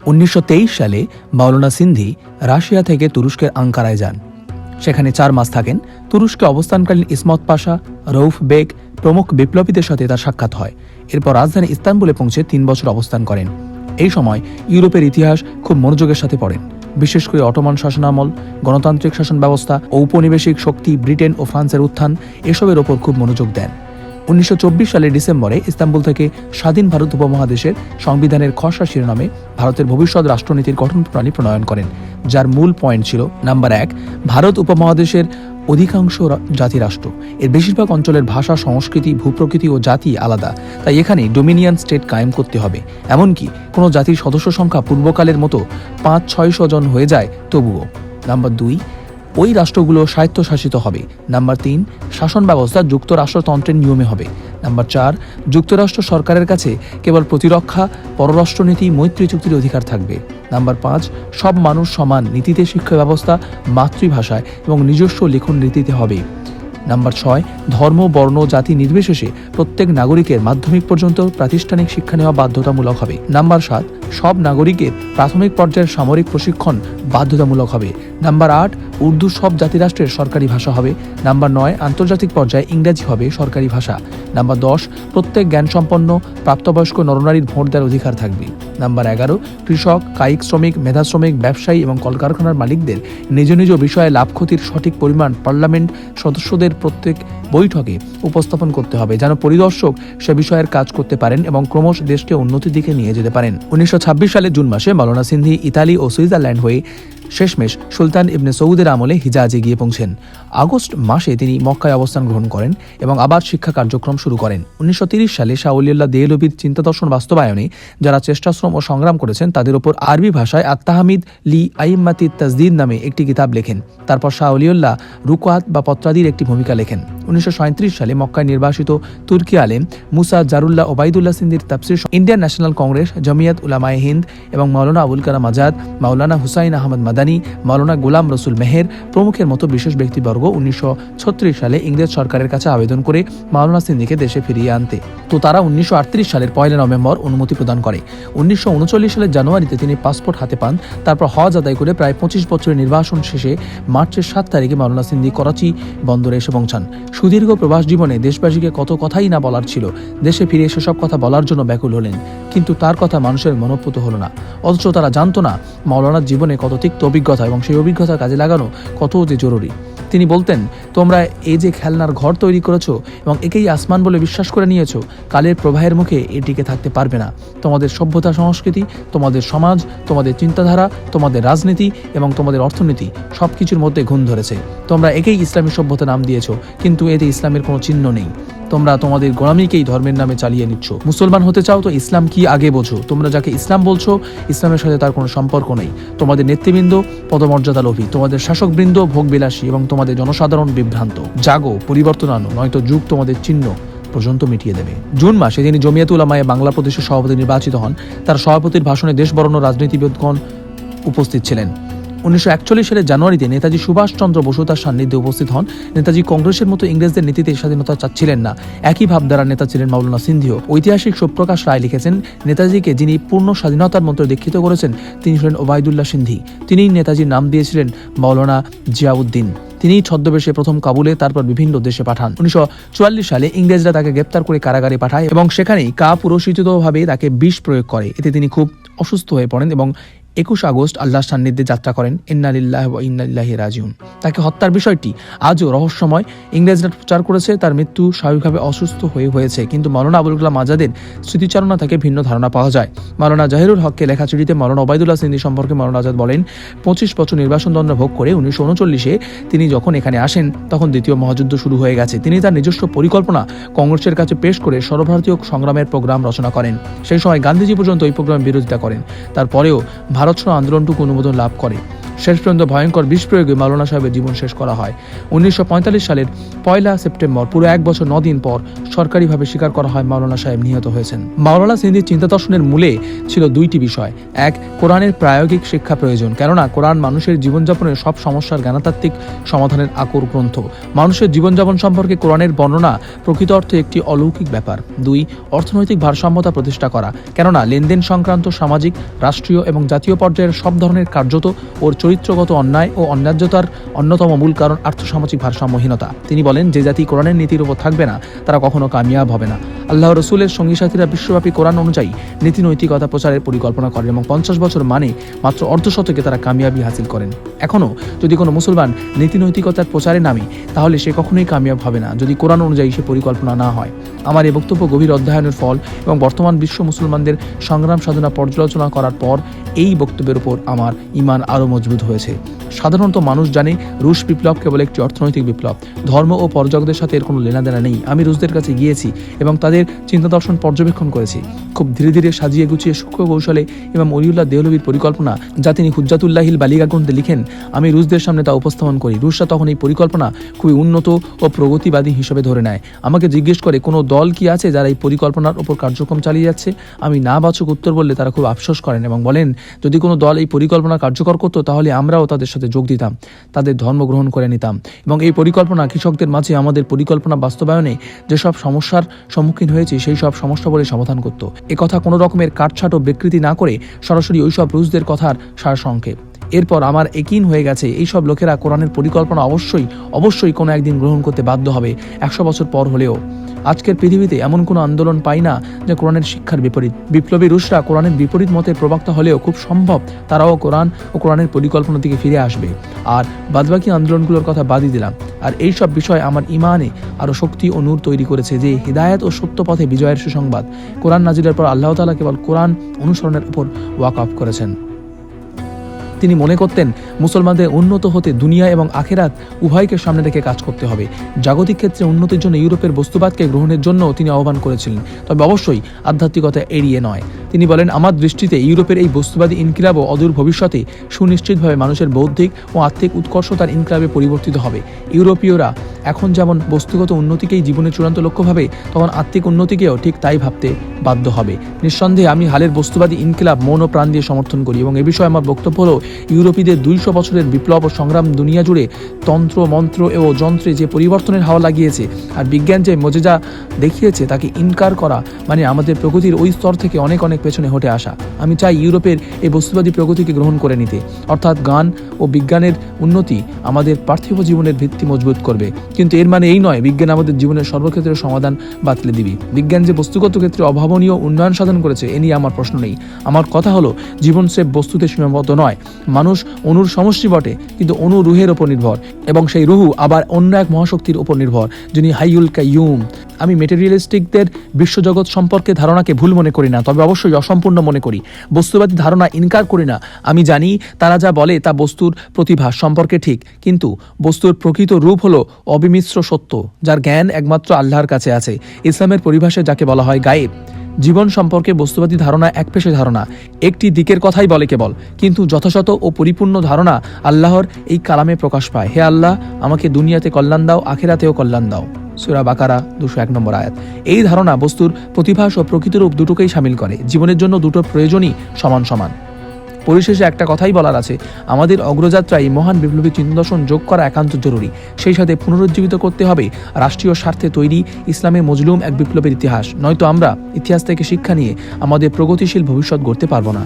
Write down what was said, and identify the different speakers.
Speaker 1: 1923 সালে মাওলানা সিন্ধি রাশিয়া থেকে তুরস্কের আঙ্কারায় যান। সেখানে 4 মাস থাকেন। তুরস্কে অবস্থানকালীন ইসমত পাশা, রউফ বেগ প্রমুখ বিপ্লবীদের সাথে তার সাক্ষাৎ হয়। এরপর রাজধানী ইস্তানবুলে পৌঁছে 3 বছর অবস্থান করেন। এই সময় ইউরোপের ইতিহাস খুব মনোযোগের সাথে পড়েন, বিশেষ করে অটোমান শাসনামল, গণতান্ত্রিক শাসন ব্যবস্থা, ঔপনিবেশিক শক্তি, ব্রিটেন ও ফ্রান্সের উত্থান, এসবের ওপর খুব মনোযোগ দেন। 1924 সালের ডিসেম্বরে ইস্তানবুল থেকে স্বাধীন ভারত উপমহাদেশের সংবিধানের খসড়া শিরোনামে ভারতের ভবিষ্যৎ রাষ্ট্রনীতির গঠন প্রণালী প্রণয়ন করেন, যার মূল পয়েন্ট ছিল নাম্বার 1, ভারত উপমহাদেশের অধিকাংশ জাতি রাষ্ট্র। এর বেশিরভাগ অঞ্চলের ভাষা, সংস্কৃতি, ভূপ্রকৃতি ও জাতি আলাদা, তাই এখানে ডোমিনিয়ন স্টেট কায়েম করতে হবে। এমনকি কোনো জাতির সদস্য সংখ্যা পূর্বকালের মতো 500-600 জন হয়ে যায় তবুও। নাম্বার 2, ওই রাষ্ট্রগুলো স্বায়ত্তশাসিত হবে। নাম্বার 3, শাসন ব্যবস্থা যুক্তরাষ্ট্রতন্ত্রের নিয়মে হবে। নাম্বার 4, যুক্তরাষ্ট্র সরকারের কাছে কেবল প্রতিরক্ষা, পররাষ্ট্রনীতি, মৈত্রী চুক্তির অধিকার থাকবে। নাম্বার 5, সব মানুষ সমান, নীতিতে শিক্ষা ব্যবস্থা মাতৃভাষায় এবং নিজস্ব লেখন রীতিতে হবে। নাম্বার 6, ধর্ম, বর্ণ, জাতি নির্বিশেষে প্রত্যেক নাগরিকের মাধ্যমিক পর্যন্ত প্রাতিষ্ঠানিক শিক্ষা নেওয়া বাধ্যতামূলক হবে। নাম্বার 7, সব নাগরিকের প্রাথমিক পর্যায়ের সামরিক প্রশিক্ষণ বাধ্যতামূলক হবে। নাম্বার 8, উর্দু সব জাতিরাষ্ট্রের সরকারি ভাষা হবে। নাম্বার 9, আন্তর্জাতিক পর্যায়ে ইংরেজি হবে সরকারি ভাষা। নাম্বার 10, প্রত্যেক জ্ঞানসম্পন্ন প্রাপ্তবয়স্ক নরনারীর ভোট দেওয়ার অধিকার থাকবে। নাম্বার 11, কৃষক, কায়িক শ্রমিক, মেধা শ্রমিক, ব্যবসায়ী এবং কলকারখানার মালিকদের নিজ নিজ বিষয়ে লাভ ক্ষতির সঠিক পরিমাণ পার্লামেন্ট সদস্যদের প্রত্যেক বৈঠকে উপস্থাপন করতে হবে, যেন পরিদর্শক সে বিষয়ের কাজ করতে পারেন এবং ক্রমশ দেশকে উন্নতির দিকে নিয়ে যেতে পারেন। 1926 সালের জুন মাসে মাওলানা সিন্ধি ইতালি ও সুইজারল্যান্ড হয়ে শেষমেশ সুলতান ইবনে সৌদের আমলে হিজাজে গিয়ে পৌঁছেন। আগস্ট মাসে তিনি মক্কায় অবস্থান গ্রহণ করেন এবং আবার শিক্ষা কার্যক্রম শুরু করেন। 1930 সালে শাহ ওলিউল্লাহ দেহলভির চিন্তাদর্শন বাস্তবায়নে যারা চেষ্টাশ্রম ও সংগ্রাম করেছেন তাদের উপর আরবি ভাষায় আত-তাহমিদ লি আইম্মাতি তাজদিদ নামে একটি কিতাব লেখেন। তারপর শাহ ওলিউল্লাহ রুকাত বা পত্রাদির একটি ভূমিকা লেখেন। 1937 সালে মক্কায় নির্বাসিত তুর্কি আলেম মুসা জারুল্লাহ ওবায়দুল্লাহ সিন্ধির তাফসির, ইন্ডিয়ান ন্যাশনাল কংগ্রেস, জমিয়াত উলামায়ে হিন্দ এবং মাওলানা আবুল কালাম আজাদ, মাওলানা হুসাইন আহমদ মাদানী, মাওলানা গোলাম রসুল মেহের প্রমুখের মতো বিশেষ ব্যক্তিবর্গ 1936 সালে ইংরেজ সরকারের কাছে আবেদন করে মাওলানা সিন্ধিকে দেশে ফিরিয়ে আনতে। তো তারা 1938 সালের 1 নভেম্বর অনুমতি প্রদান করে। 1939 সালের জানুয়ারিতে তিনি পাসপোর্ট হাতে পান। তারপর হজ আদায় করে প্রায় 25 বছরের নির্বাসন শেষে মার্চের 7 তারিখে মাওলানা সিন্ধি করাচি বন্দরে এসে পৌঁছান। সুদীর্ঘ প্রবাস জীবনে দেশবাসীকে কত কথাই না বলার ছিল, দেশে ফিরে সেসব কথা বলার জন্য ব্যাকুল হলেন, কিন্তু তার কথা মানুষের মনোপুত হলো না। অথচ তারা জানতো না মাওলানার জীবনে কত তিক্ত অভিজ্ঞতা এবং সেই অভিজ্ঞতা কাজে লাগানো কত যে জরুরি। তিনি বলতেন, তোমরা এই যে খেলনার ঘর তৈরি করেছো এবং একেই আসমান বলে বিশ্বাস করে নিয়েছো, কালের প্রবাহের মুখে এটিকে থাকতে পারবে না। তোমাদের সভ্যতা, সংস্কৃতি, তোমাদের সমাজ, তোমাদের চিন্তাধারা, তোমাদের রাজনীতি এবং তোমাদের অর্থনীতি সবকিছুর মধ্যে ঘুণ ধরেছে। তোমরা একেই ইসলামী সভ্যতা নাম দিয়েছো, কিন্তু এতে ইসলামের কোনো চিহ্ন নেই। তোমরা তোমাদের গোলামিকেই ধর্মের নামে চালিয়ে নিচ্ছ। মুসলমান হতে চাও তো ইসলাম কি আগে বোঝো। তোমরা যাকে ইসলাম বলছো, ইসলামের সাথে তার কোনো সম্পর্ক নেই। তোমাদের নেতৃবৃন্দ পদমর্যাদা লোভী, তোমাদের শাসকবৃন্দ ভোগবিলাসী এবং তোমাদের জনসাধারণ বিভ্রান্ত। জাগো, পরিবর্তন আনো, নয়তো যুগ তোমাদের চিহ্ন পর্যন্ত মিটিয়ে দেবে। জুন মাসে তিনি জমিয়াত উলামায়ে বাংলা প্রদেশের সভাপতি নির্বাচিত হন। তার সভাপতির ভাষণে দেশ বরেণ্য রাজনীতিবিদগণ উপস্থিত ছিলেন। 1941 সালের জানুয়ারিতে নেতাজি সুভাষচন্দ্র বসু তার সান্নিধ্যে উপস্থিত হন। নেতাজি কংগ্রেসের মতো ইংরেজদের নীতিতে স্বাধীনতা চাচ্ছিলেন না। একই ভাবধারার নেতা ছিলেন মাওলানা সিন্ধিও। ঐতিহাসিক সুপ্রকাশ রায় লিখেছেন, নেতাজিকে যিনি পূর্ণ স্বাধীনতার মন্ত্রে দীক্ষিত করেছেন তিনি হলেন ওবায়দুল্লাহ সিন্ধি। তিনিই নেতাজির নাম দিয়েছিলেন মাওলানা জিয়াউদ্দিন। তিনিই ছদ্মবেশে প্রথম কাবুলে, তারপর বিভিন্ন দেশে পাঠান। 1944 সালে ইংরেজরা তাকে গ্রেপ্তার করে কারাগারে পাঠায় এবং সেখানেই কাপুরুষোচিতভাবে তাকে বিষ প্রয়োগ করে। এতে তিনি খুব অসুস্থ হয়ে পড়েন এবং 21 আগস্ট আল্লাহর সান্নিধ্যে যাত্রা করেন। ইন্না লিল্লাহি ওয়া ইন্না ইলাইহি রাজিউন। তাকে হত্যার বিষয়টি আজও রহস্যময়। ইংরেজরা প্রচার করেছে তার মৃত্যু স্বাভাবিকভাবে অসুস্থ হয়েছে, কিন্তু মাওলানা আবুল কালাম আজাদের স্মৃতিচারণা থেকে ভিন্ন ধারণা পাওয়া যায়। মাওলানা জাহিরুল হককে লেখা চিঠিতে মাওলানা ওবায়দুল্লাহ সিন্ধি সম্পর্কে মাওলানা আজাদ বলেন, 25 বছর নির্বাসন দণ্ড ভোগ করে 1939-এ তিনি যখন এখানে আসেন তখন দ্বিতীয় মহাযুদ্ধ শুরু হয়ে গেছে। তিনি তার নিজস্ব পরিকল্পনা কংগ্রেসের কাছে পেশ করে সর্বভারতীয় সংগ্রামের প্রোগ্রাম রচনা করেন। সেই সময় গান্ধীজি পর্যন্ত এই প্রোগ্রামের বিরোধিতা করেন। তারপরেও ভারত সহ আন্দোলনটুকু অনুমোদন লাভ করে। শেষ পর্যন্ত ভয়ঙ্কর বিষ প্রয়োগে মাওলানা সাহেবের জীবন শেষ করা হয়। 1945 সালের 1 সেপ্টেম্বর, পুরো 1 বছর 9 দিন পর সরকারিভাবে স্বীকার করা হয় মাওলানা সাহেব নিহত হয়েছেন। মাওলানা সিন্ধির চিন্তা দর্শনের মূলে ছিল 2টি বিষয়। এক, কোরআনের প্রায়োগিক শিক্ষা প্রয়োজন, কেননা কোরআন মানুষের জীবনযাপনের সব সমস্যার জ্ঞানতাত্ত্বিক সমাধানের আকর গ্রন্থ। মানুষের জীবনযাপন সম্পর্কে কোরআনের বর্ণনা প্রকৃত অর্থে একটি অলৌকিক ব্যাপার। 2, অর্থনৈতিক ভারসাম্যতা প্রতিষ্ঠা করা, কেননা লেনদেন সংক্রান্ত সামাজিক, রাষ্ট্রীয় এবং জাতীয় পর্যায়ের সব ধরনের কার্যত ওর চরিত্রগত অন্যায় ও অন্যায্যতার অন্যতম মূল কারণ আর্থসামাজিক ভারসাম্যহীনতা। তিনি বলেন, যে জাতি কোরআনের নীতির উপর থাকবে না তারা কখনো কামিয়াব হবে না। আল্লাহ রসুলের সঙ্গী সাথীরা বিশ্বব্যাপী কোরআন অনুযায়ী নীতি নৈতিকতা প্রচারের পরিকল্পনা করেন এবং 50 বছর মানে মাত্র অর্ধশতকে তারা কামিয়াবি হাসিল করেন। এখনও যদি কোনো মুসলমান নীতি নৈতিকতার প্রচারে নামে তাহলে সে কখনোই কামিয়াব হবে না যদি কোরআন অনুযায়ী সে পরিকল্পনা না হয়। আমার এই বক্তব্য গভীর অধ্যয়নের ফল এবং বর্তমান বিশ্ব মুসলমানদের সংগ্রাম সাধনা পর্যালোচনা করার পর এই বক্তব্যের উপর আমার ঈমান আরও মজবুত হয়েছে। সাধারণত মানুষ জানে রুশ বিপ্লব কেবল একটি অর্থনৈতিক বিপ্লব, ধর্ম ও পর্যটকদের সাথে এর কোনো লেনাদেনা নেই। আমি রুশদের কাছে গিয়েছি এবং তাদের চিন্তা দর্শন পর্যবেক্ষণ করেছি। খুব ধীরে ধীরে সাজিয়ে গুছিয়ে সূক্ষ্ম কৌশলে এবং ওলিউল্লাহ দেহলভির পরিকল্পনা, যা তিনি হুজ্জাতুল্লাহিল বালিগা গ্রন্থে লিখেন, আমি রুশদের সামনে তা উপস্থাপন করি। রুশরা তখন এই পরিকল্পনা খুবই উন্নত ও প্রগতিবাদী হিসেবে ধরে নেয়। আমাকে জিজ্ঞেস করে কোনো দল কি আছে যারা এই পরিকল্পনার উপর কার্যক্রম চালিয়ে যাচ্ছে। আমি না বাচক উত্তর বললে তারা খুব আফসোস করেন এবং বলেন, যদি কোনো দল এই পরিকল্পনা কার্যকর করতো তাহলে আমরাও তাদের সাথে যোগ দিতাম, তাদের ধর্ম গ্রহণ করে নিতাম এবং এই পরিকল্পনা কৃষকদের মাঝে আমাদের পরিকল্পনা বাস্তবায়নে যেসব সমস্যার সম্মুখীন হয়েছে সেই সব সমস্যা বলে সমাধান করত। কথা কোনো রকমের কাটছাট ও বিকৃতি না করে সরাসরি ওইসব রুশদের কথার সারসংক্ষেপ। এরপর আমার একিন হয়ে গেছে এইসব লোকেরা কোরআনের পরিকল্পনা অবশ্যই কোনো একদিন গ্রহণ করতে বাধ্য হবে, 100 বছর পর হলেও। আজকের পৃথিবীতে এমন কোনো আন্দোলন পাই না যে কোরআনের শিক্ষার বিপরীত। বিপ্লবী রুশরা কোরআনের বিপরীত মতের প্রবক্তা হলেও খুব সম্ভব তারাও কোরআন ও কোরআনের পরিকল্পনা থেকে ফিরে আসবে। আর বাদবাকি আন্দোলনগুলোর কথা বাদই দিলাম। আর এইসব বিষয় আমার ইমানে আরও শক্তি ও নূর তৈরি করেছে যে হিদায়াত ও সত্য পথে বিজয়ের সুসংবাদ। কোরআন নাজিলের পর আল্লাহ তাআলা কেবল কোরআন অনুসরণের উপর ওয়াকফ করেছেন। তিনি মনে করতেন মুসলমানদের উন্নত হতে দুনিয়া এবং আখেরাত উভয়কে সামনে রেখে কাজ করতে হবে। জাগতিক ক্ষেত্রে উন্নতির জন্য ইউরোপের বস্তুবাদকে গ্রহণের জন্য তিনি আহ্বান করেছিলেন, তবে অবশ্যই আধ্যাত্মিকতা এড়িয়ে নয়। তিনি বলেন, আমার দৃষ্টিতে ইউরোপের এই বস্তুবাদী ইনকিলাবও অদূর ভবিষ্যতে সুনিশ্চিতভাবে মানুষের বৌদ্ধিক ও আত্মিক উৎকর্ষতার ইনকিলাবে পরিবর্তিত হবে। ইউরোপীয়রা এখন যেমন বস্তুগত উন্নতিকেই জীবনের চূড়ান্ত লক্ষ্য ভাবে, তখন আত্মিক উন্নতিকেও ঠিক তাই ভাবতে বাধ্য হবে। নিঃসন্দেহে আমি হালের বস্তুবাদী ইনকিলাব মন ও প্রাণ দিয়ে সমর্থন করি এবং এ বিষয়ে আমার বক্তব্য হলো, ইউরোপীদের 200 বছরের বিপ্লব ও সংগ্রাম দুনিয়া জুড়ে তন্ত্র মন্ত্র ও যন্ত্রে যে পরিবর্তনের হাওয়া লাগিয়েছে আর বিজ্ঞান যে মজেজা দেখিয়েছে তাকে ইনকার করা মানে আমাদের প্রগতির ওই স্তর থেকে অনেক পেছনে হটে আসা। আমি চাই ইউরোপের এই বস্তুবাদী প্রগতিকে গ্রহণ করে নিতে, অর্থাৎ জ্ঞান ও বিজ্ঞানের উন্নতি আমাদের পার্থিব জীবনের ভিত্তি মজবুত করবে। কিন্তু এর মানে এই নয় বিজ্ঞান আমাদের জীবনের সর্বক্ষেত্রে সমাধান বাতলে দিবি। বিজ্ঞান যে বস্তুগত ক্ষেত্রে অভাবনীয় উন্নয়ন সাধন করেছে এ নিয়ে আমার প্রশ্ন নেই। আমার কথা হলো, জীবন সে বস্তুতে সীমাবদ্ধ নয়। মানুষ অণুর সমষ্টি বটে, কিন্তু অণু রুহের উপর নির্ভর এবং সেই রুহু আবার অন্য এক মহাশক্তির উপর নির্ভর, যিনি হাইয়ুল কাইয়ুম। আমি মেটেরিয়ালিস্টিকদের বিশ্বজগৎ সম্পর্কে ধারণাকে ভুল মনে করি না, তবে অবশ্যই অসম্পূর্ণ মনে করি। বস্তুবাদী ধারণা ইনকার করি না। আমি জানি তারা যা বলে তা বস্তুর প্রতিভা সম্পর্কে ঠিক, কিন্তু বস্তুর প্রকৃত রূপ হলো অবিমিশ্র সত্য, যার জ্ঞান একমাত্র আল্লাহর কাছে আছে। ইসলামের পরিভাষায় যাকে বলা হয় গায়েব। জীবন সম্পর্কে বস্তুবাদী ধারণা একপেশে ধারণা, একটি দিকের কথাই বলে কেবল, কিন্তু যথাযথ ও পরিপূর্ণ ধারণা আল্লাহর এই কালামে প্রকাশ পায়। হে আল্লাহ, আমাকে দুনিয়াতে কল্যাণ দাও, আখিরাতেও কল্যাণ দাও। সূরা বাকারা 201 নম্বর আয়াত। এই ধারণা বস্তুর প্রতিভাস ও প্রকৃত রূপ দুটোকেই শামিল করে। জীবনের জন্য দুটোর প্রয়োজনই সমান। পরিশেষে একটা কথাই বলার আছে, আমাদের অগ্রযাত্রায় মহান বিপ্লবী চিন্তাদর্শন যোগ করা একান্ত জরুরি। সেই সাথে পুনরুজ্জীবিত করতে হবে রাষ্ট্রীয় স্বার্থে তৈরি ইসলামে মজলুম এক বিপ্লবের ইতিহাস, নয়তো আমরা ইতিহাস থেকে শিক্ষা নিয়ে আমাদের প্রগতিশীল ভবিষ্যৎ গড়তে পারবো না।